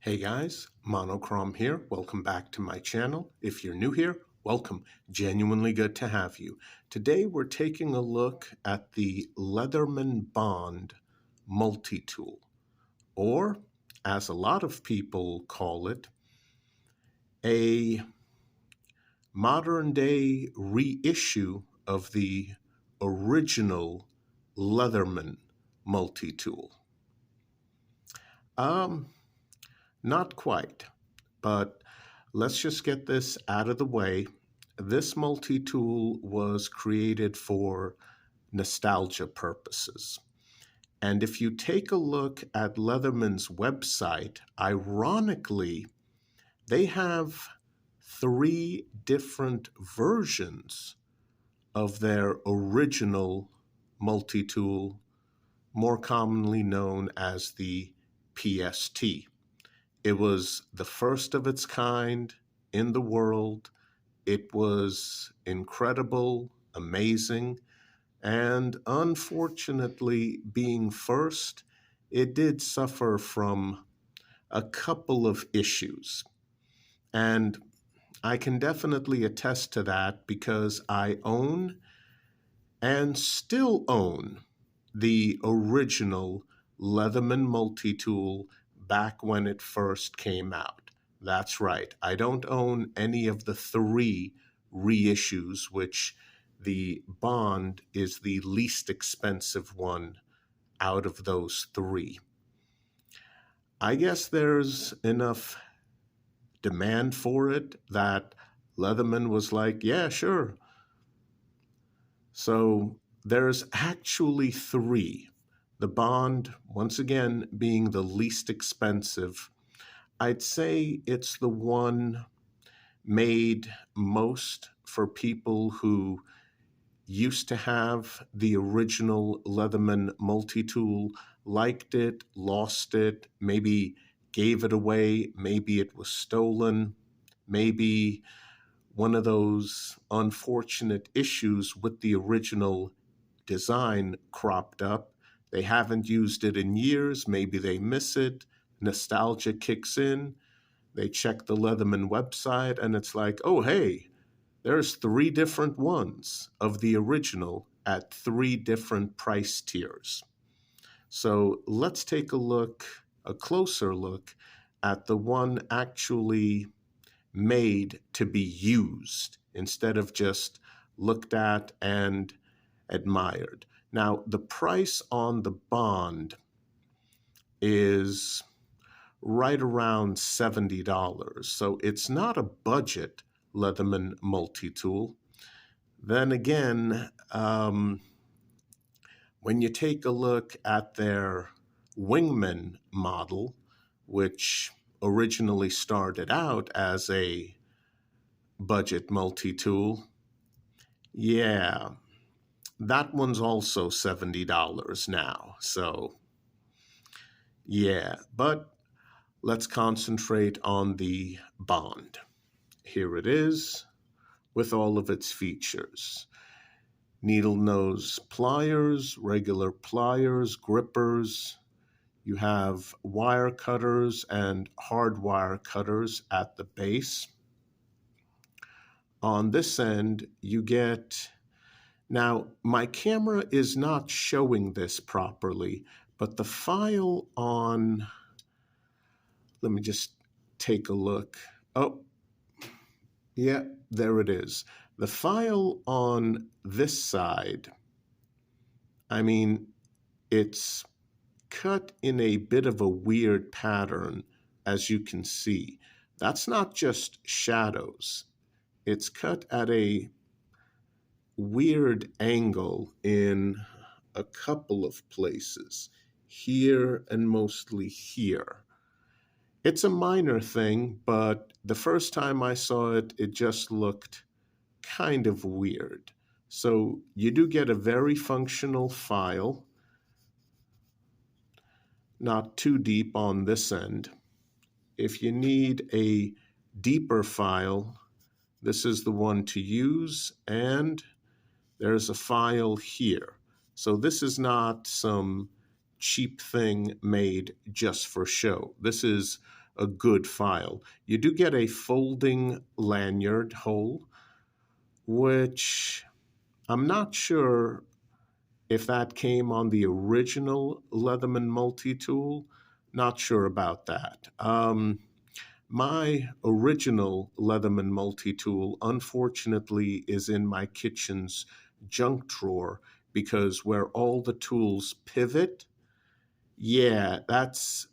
Hey guys, Monochrome here. Welcome back to my channel. If you're new here, welcome. Genuinely good to have you. Today we're taking a look at the Leatherman Bond Multi-tool, or as a lot of people call it, a modern day reissue of the original Leatherman Multi-tool. Not quite, but let's just get this out of the way. This multi-tool was created for nostalgia purposes. And if you take a look at Leatherman's website, ironically, they have 3 different versions of their original multi-tool, more commonly known as the PST. It was the first of its kind in the world. It was incredible, amazing, and unfortunately, being first, it did suffer from a couple of issues. And I can definitely attest to that because I own and still own the original Leatherman multi-tool back when it first came out. That's right. I don't own any of the 3 reissues, which the Bond is the least expensive one out of those 3. I guess there's enough demand for it that Leatherman was like, yeah, sure. So there's actually 3. The Bond, once again, being the least expensive. I'd say it's the one made most for people who used to have the original Leatherman multi-tool, liked it, lost it, maybe gave it away, maybe it was stolen, maybe one of those unfortunate issues with the original design cropped up. They haven't used it in years. Maybe they miss it. Nostalgia kicks in. They check the Leatherman website and it's like, oh, hey, there's 3 different ones of the original at 3 different price tiers. So let's take a closer look at the one actually made to be used instead of just looked at and admired. Now, the price on the Bond is right around $70, so it's not a budget Leatherman multi-tool. Then again, when you take a look at their Wingman model, which originally started out as a budget multi-tool, yeah, that one's also $70 now. So, yeah, but let's concentrate on the Bond. Here it is with all of its features. Needle nose pliers, regular pliers, grippers. You have wire cutters and hard wire cutters at the base. On this end, you get... Now, my camera is not showing this properly, but the file on... Let me just take a look. Oh, yeah, there it is. The file on this side, I mean, it's cut in a bit of a weird pattern, as you can see. That's not just shadows. It's cut at a weird angle in a couple of places, here and mostly here. It's a minor thing, but the first time I saw it, it just looked kind of weird. So you do get a very functional file, not too deep on this end. If you need a deeper file, this is the one to use, and there's a file here. So this is not some cheap thing made just for show. This is a good file. You do get a folding lanyard hole, which I'm not sure if that came on the original Leatherman multi-tool. Not sure about that. My original Leatherman multi-tool, unfortunately, is in my kitchen's junk drawer because where all the tools pivot, yeah, that's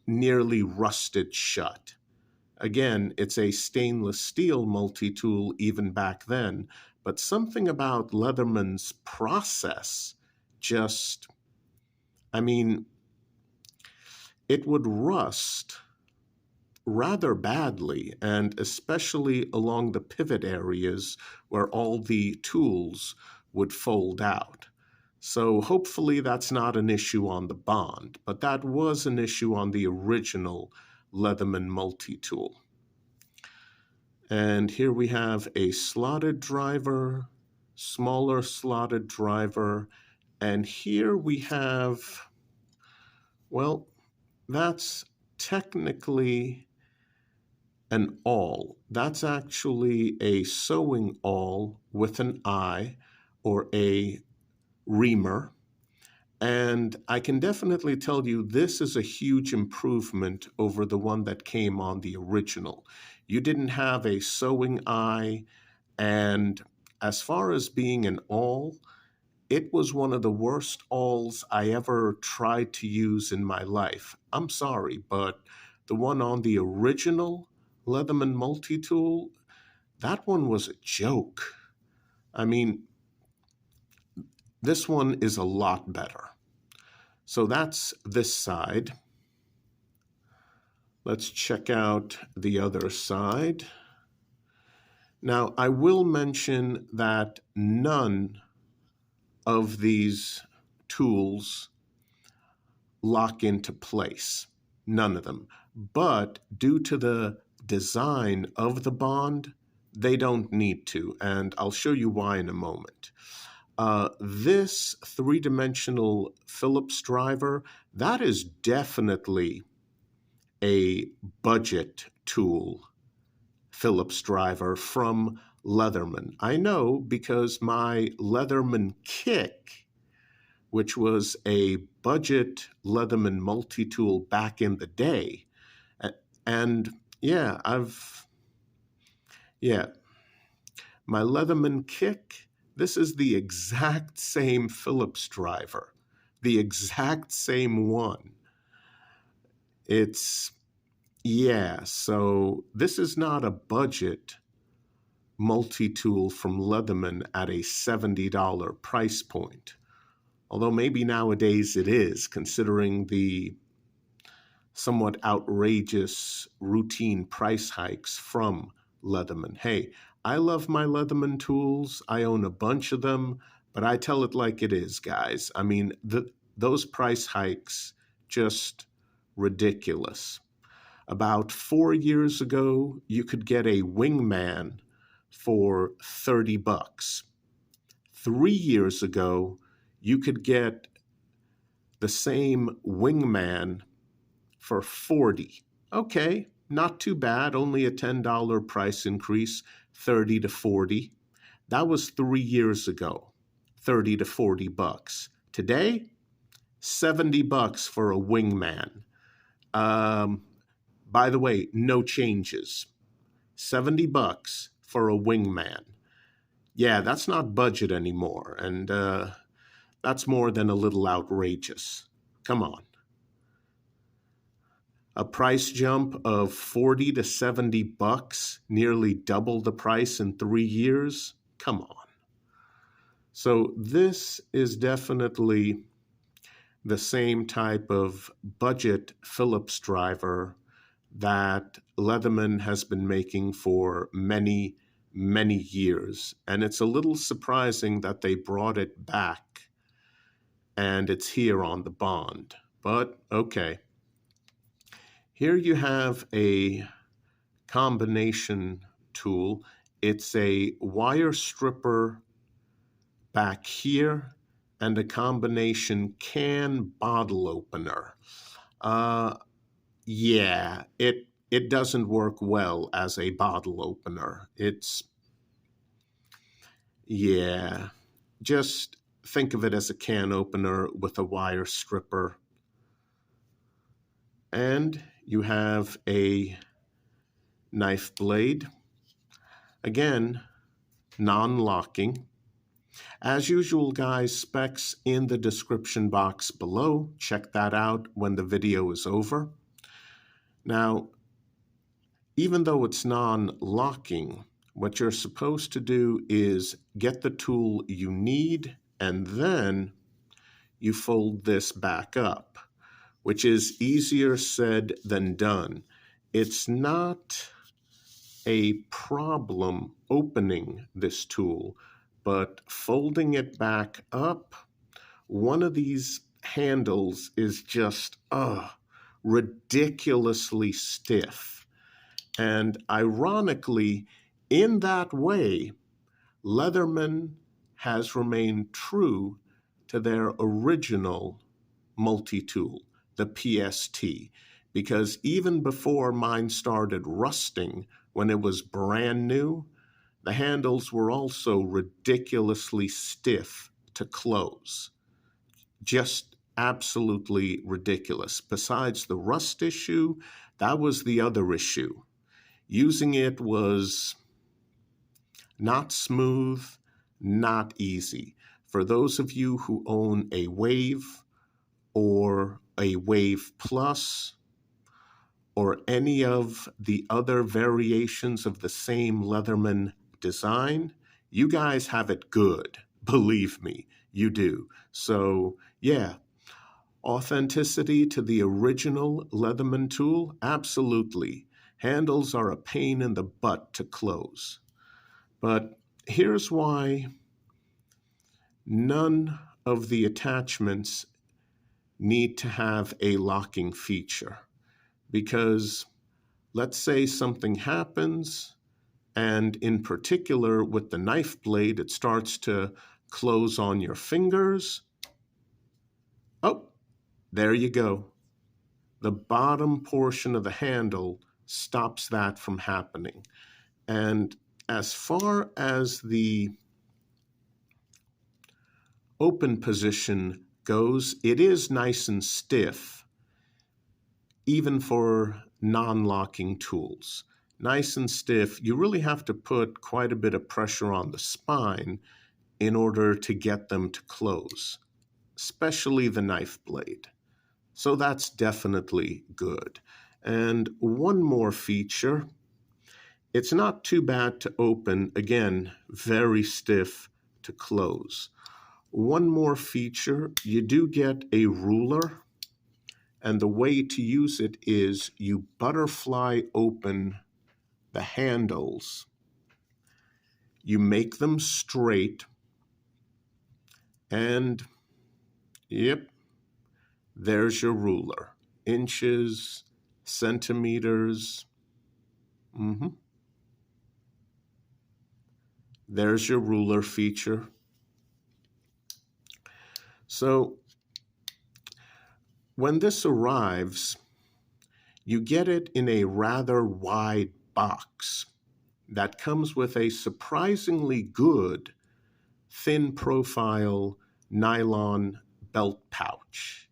nearly rusted shut. Again, it's a stainless steel multi-tool even back then, but something about Leatherman's process just, I mean, it would rust rather badly, and especially along the pivot areas where all the tools would fold out. So hopefully that's not an issue on the Bond, but that was an issue on the original Leatherman multi-tool. And here we have a slotted driver, smaller slotted driver, and here we have, well, that's technically an awl. That's actually a sewing awl with an eye or a reamer. And I can definitely tell you this is a huge improvement over the one that came on the original. You didn't have a sewing eye, and as far as being an awl, it was one of the worst awls I ever tried to use in my life. I'm sorry, but the one on the original Leatherman multi-tool, that one was a joke. I mean, this one is a lot better. So that's this side. Let's check out the other side. Now, I will mention that none of these tools lock into place. None of them. But due to the design of the Bond, they don't need to, and I'll show you why in a moment. This three-dimensional Phillips driver, that is definitely a budget tool Phillips driver from Leatherman. I know because my Leatherman Kick, which was a budget Leatherman multi-tool back in the day, and yeah, my Leatherman Kick, this is the exact same Phillips driver, the exact same one. So this is not a budget multi-tool from Leatherman at a $70 price point. Although maybe nowadays it is, considering the somewhat outrageous routine price hikes from Leatherman. Hey, I love my Leatherman tools. I own a bunch of them, but I tell it like it is, guys. I mean, those price hikes, just ridiculous. About 4 years ago, you could get a wingman for $30. 3 years ago, you could get the same wingman for $40. Okay, not too bad, only a $10 price increase, 30 to 40. That was 3 years ago, 30 to 40 bucks. Today, $70 for a wingman. By the way, no changes. $70 for a wingman. Yeah, that's not budget anymore, and that's more than a little outrageous. Come on. A price jump of 40 to 70 bucks, nearly double the price in 3 years? Come on. So this is definitely the same type of budget Phillips driver that Leatherman has been making for many, many years. And it's a little surprising that they brought it back and it's here on the Bond. But okay. Here you have a combination tool. It's a wire stripper back here and a combination can bottle opener. Yeah, it it doesn't work well as a bottle opener. Yeah, just think of it as a can opener with a wire stripper. And you have a knife blade. Again, non-locking. As usual, guys, specs in the description box below. Check that out when the video is over. Now, even though it's non-locking, what you're supposed to do is get the tool you need, and then you fold this back up, which is easier said than done. It's not a problem opening this tool, but folding it back up, one of these handles is just ridiculously stiff. And ironically, in that way, Leatherman has remained true to their original multi-tool, the PST, because even before mine started rusting when it was brand new, the handles were also ridiculously stiff to close. Just absolutely ridiculous. Besides the rust issue, that was the other issue. Using it was not smooth, not easy. For those of you who own a Wave or a Wave Plus or any of the other variations of the same Leatherman design, you guys have it good. Believe me, you do. So yeah, authenticity to the original Leatherman tool, absolutely. Handles are a pain in the butt to close. But here's why none of the attachments need to have a locking feature. Because let's say something happens, and in particular with the knife blade, it starts to close on your fingers. Oh, there you go. The bottom portion of the handle stops that from happening. And as far as the open position goes, it is nice and stiff, even for non-locking tools. Nice and stiff. You really have to put quite a bit of pressure on the spine in order to get them to close, especially the knife blade. So that's definitely good. And one more feature, it's not too bad to open, again, very stiff to close. One more feature, you do get a ruler, and the way to use it is you butterfly open the handles. You make them straight, and yep, there's your ruler. Inches, centimeters. There's your ruler feature. So when this arrives, you get it in a rather wide box that comes with a surprisingly good thin profile nylon belt pouch.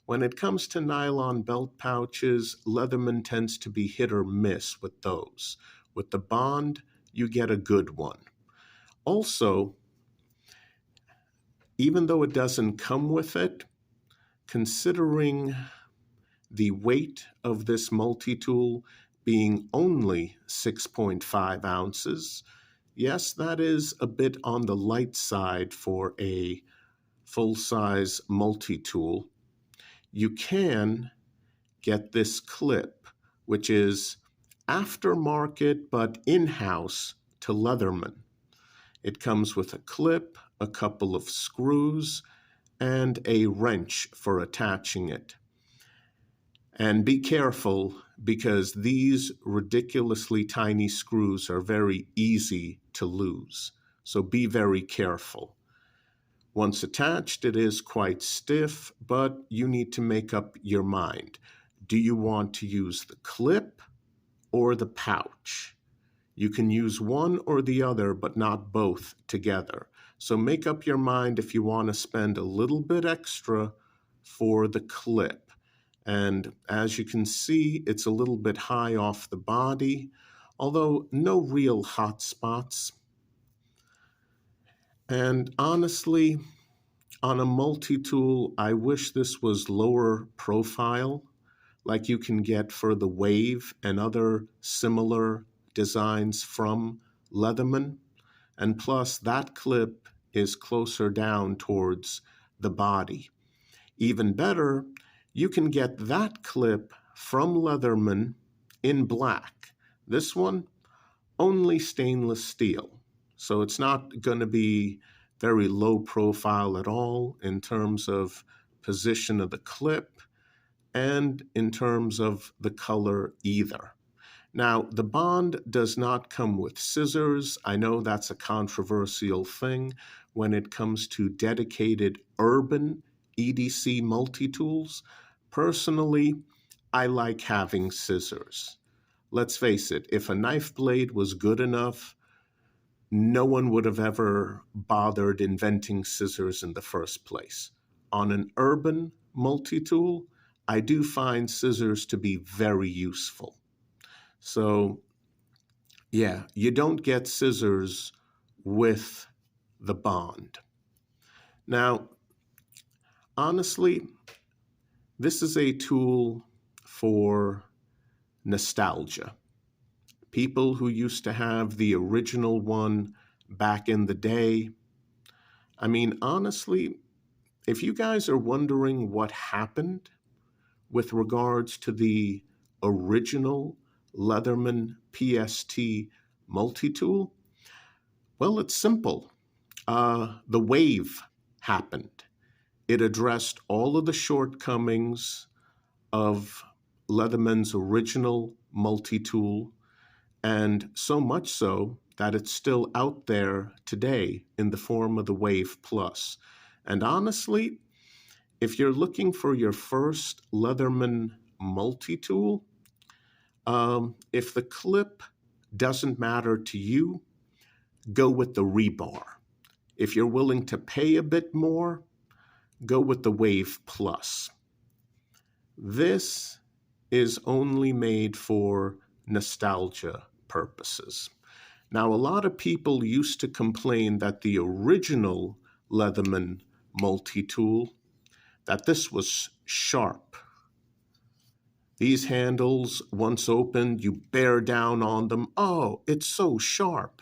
When it comes to nylon belt pouches, Leatherman tends to be hit or miss with those. With the Bond, you get a good one. Also, even though it doesn't come with it, considering the weight of this multi-tool being only 6.5 ounces, yes, that is a bit on the light side for a full-size multi-tool. You can get this clip, which is aftermarket but in-house to Leatherman. It comes with a clip, a couple of screws, and a wrench for attaching it. And be careful, because these ridiculously tiny screws are very easy to lose. So be very careful. Once attached, it is quite stiff, but you need to make up your mind. Do you want to use the clip, or the pouch. You can use one or the other, but not both together. So make up your mind if you want to spend a little bit extra for the clip. And as you can see, it's a little bit high off the body, although no real hot spots. And honestly, on a multi-tool, I wish this was lower profile, like you can get for the Wave and other similar designs from Leatherman. And plus, that clip is closer down towards the body. Even better, you can get that clip from Leatherman in black. This one, only stainless steel. So it's not going to be very low profile at all in terms of position of the clip and in terms of the color either. Now, the Bond does not come with scissors. I know that's a controversial thing when it comes to dedicated urban EDC multi-tools. Personally, I like having scissors. Let's face it, if a knife blade was good enough, no one would have ever bothered inventing scissors in the first place. On an urban multi-tool, I do find scissors to be very useful. So, yeah, you don't get scissors with the Bond. Now, honestly, this is a tool for nostalgia. People who used to have the original one back in the day. I mean, honestly, if you guys are wondering what happened with regards to the original Leatherman PST multi-tool, well, it's simple. The Wave happened. It addressed all of the shortcomings of Leatherman's original multi-tool, and so much so that it's still out there today in the form of the Wave Plus. And honestly, if you're looking for your first Leatherman multi-tool, if the clip doesn't matter to you, go with the rebar. If you're willing to pay a bit more, go with the Wave Plus. This is only made for nostalgia purposes. Now, a lot of people used to complain that the original Leatherman multi-tool, that this was sharp. These handles, once opened, you bear down on them. Oh, it's so sharp.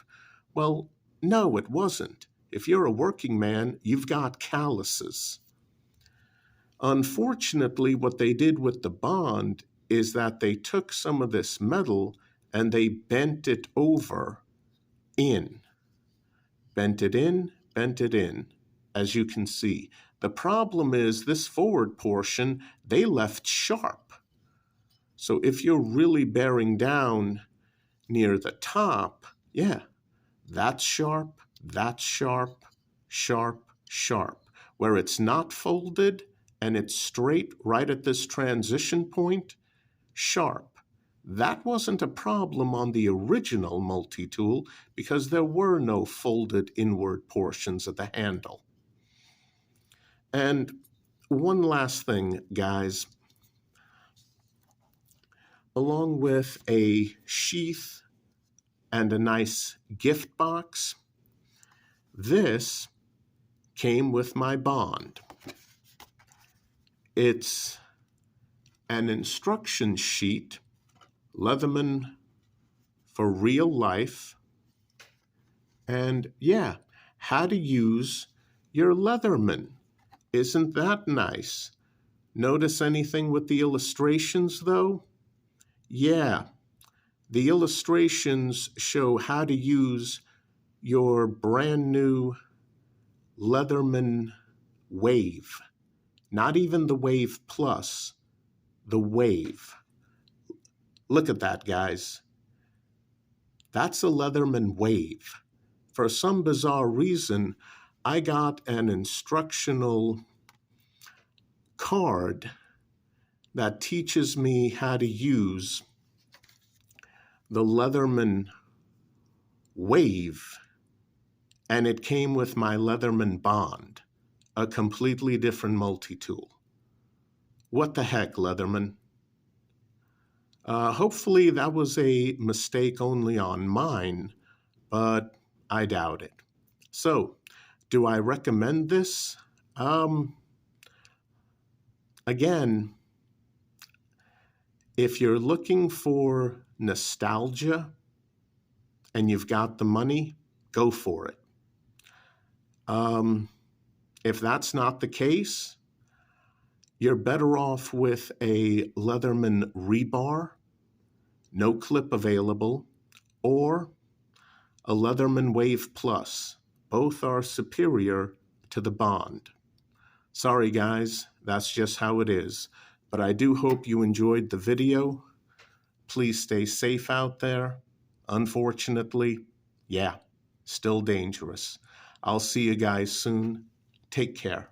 Well, no, it wasn't. If you're a working man, you've got calluses. Unfortunately, what they did with the Bond is that they took some of this metal and they bent it over in. Bent it in, as you can see. The problem is this forward portion, they left sharp. So if you're really bearing down near the top, yeah, that's sharp, sharp. Where it's not folded and it's straight right at this transition point, sharp. That wasn't a problem on the original multi-tool because there were no folded inward portions of the handle. And one last thing, guys. Along with a sheath and a nice gift box, this came with my Bond. It's an instruction sheet, Leatherman for real life, and yeah, how to use your Leatherman. Isn't that nice? Notice anything with the illustrations though? Yeah, the illustrations show how to use your brand new Leatherman Wave. Not even the Wave Plus, the Wave. Look at that, guys. That's a Leatherman Wave. For some bizarre reason, I got an instructional card that teaches me how to use the Leatherman Wave, and it came with my Leatherman Bond, a completely different multi-tool. What the heck, Leatherman? Hopefully that was a mistake only on mine, but I doubt it. So, do I recommend this? Again, if you're looking for nostalgia and you've got the money, go for it. If that's not the case, you're better off with a Leatherman rebar, no clip available, or a Leatherman Wave Plus. Both are superior to the Bond. Sorry guys, that's just how it is. But I do hope you enjoyed the video. Please stay safe out there. Unfortunately, yeah, still dangerous. I'll see you guys soon. Take care.